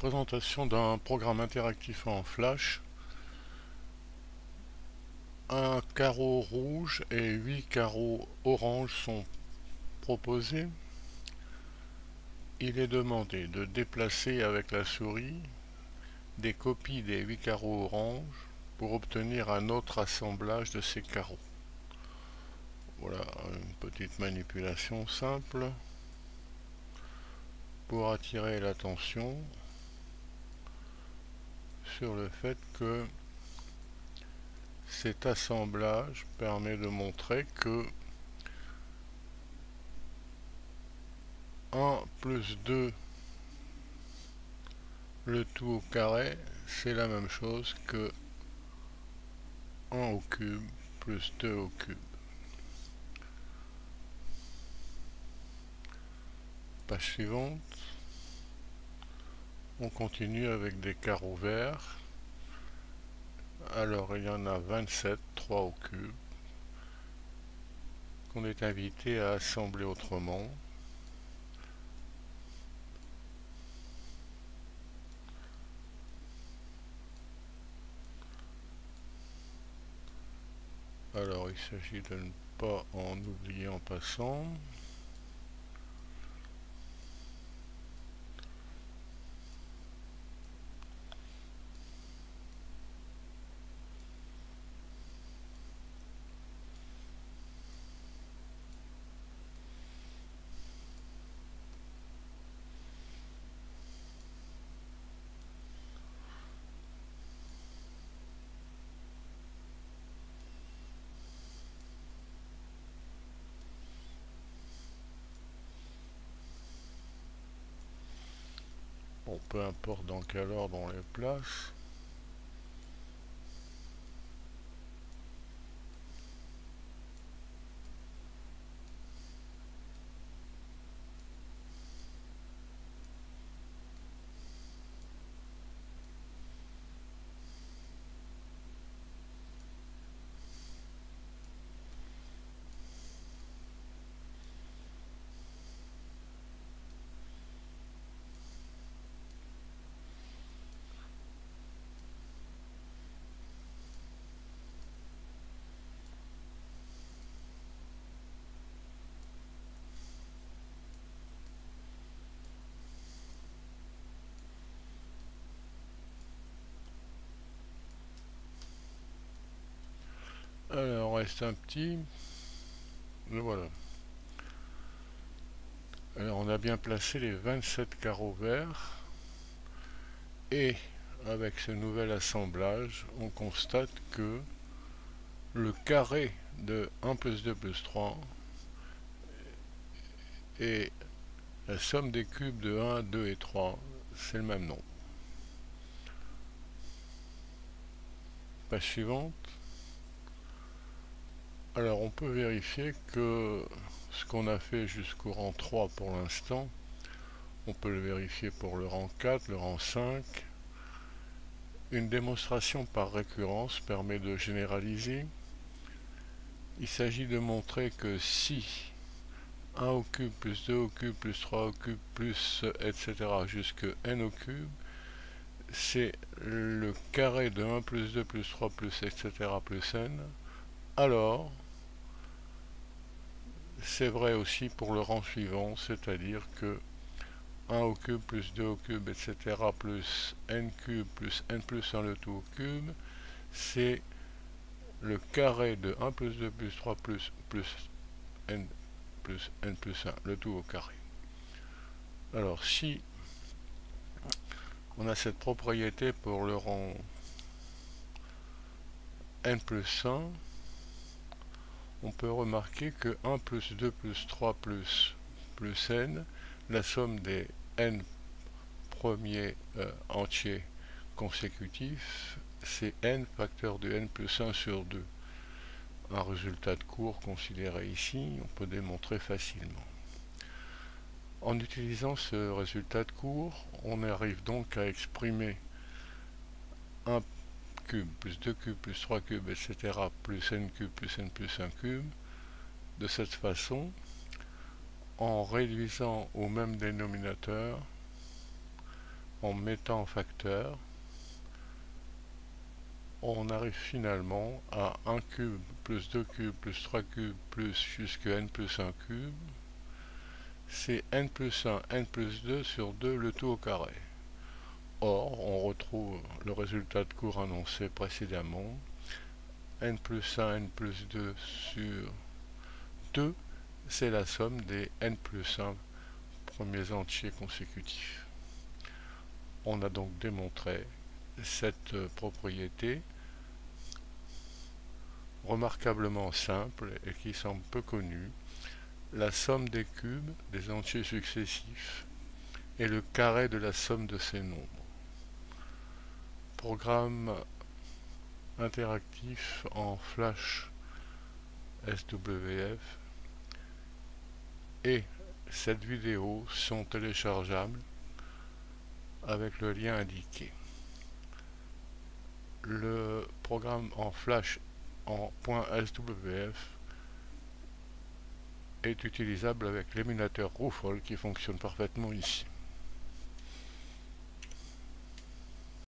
Présentation d'un programme interactif en Flash. Un carreau rouge et 8 carreaux orange sont proposés. Il est demandé de déplacer avec la souris des copies des 8 carreaux orange pour obtenir un autre assemblage de ces carreaux. Voilà une petite manipulation simple pour attirer l'attention sur le fait que cet assemblage permet de montrer que 1 plus 2 le tout au carré, c'est la même chose que 1 au cube plus 2 au cube. Page suivante. On continue avec des carreaux verts. Alors il y en a 27, 3 au cube, qu'on est invité à assembler autrement. Alors il s'agit de ne pas en oublier en passant. Bon, peu importe dans quel ordre on les place. Alors, on reste un petit. Le voilà. Alors, on a bien placé les 27 carreaux verts. Et avec ce nouvel assemblage, on constate que le carré de 1 plus 2 plus 3 et la somme des cubes de 1, 2 et 3, c'est le même nombre. Page suivante. Alors on peut vérifier que ce qu'on a fait jusqu'au rang 3 pour l'instant, on peut le vérifier pour le rang 4, le rang 5. Une démonstration par récurrence permet de généraliser. Il s'agit de montrer que si 1 au cube plus 2 au cube plus 3 au cube plus etc. jusque n au cube, c'est le carré de 1 plus 2 plus 3 plus etc. plus n, alors c'est vrai aussi pour le rang suivant, c'est-à-dire que 1 au cube plus 2 au cube etc. plus n cube plus n plus 1 le tout au cube, c'est le carré de 1 plus 2 plus 3 plus n plus n plus 1 le tout au carré. Alors si on a cette propriété pour le rang n plus 1, on peut remarquer que 1 plus 2 plus 3 plus n, la somme des n premiers entiers consécutifs, c'est n facteur de n plus 1 sur 2. Un résultat de cours considéré ici, on peut démontrer facilement. En utilisant ce résultat de cours, on arrive donc à exprimer 1 cube plus 2 cubes plus 3 cubes etc. plus n cube plus n plus 1 cube de cette façon, en réduisant au même dénominateur en mettant en facteur, on arrive finalement à 1 cube plus 2 cubes plus 3 cubes plus jusqu'à n plus 1 cube. C'est n plus 1, n plus 2 sur 2 le tout au carré. Or, on retrouve le résultat de cours annoncé précédemment. N plus 1, n plus 2 sur 2, c'est la somme des n plus 1 premiers entiers consécutifs. On a donc démontré cette propriété remarquablement simple et qui semble peu connue. La somme des cubes des entiers successifs est le carré de la somme de ces nombres. Programme interactif en Flash SWF et cette vidéo sont téléchargeables avec le lien indiqué. Le programme en Flash en .swf est utilisable avec l'émulateur Rufol qui fonctionne parfaitement ici.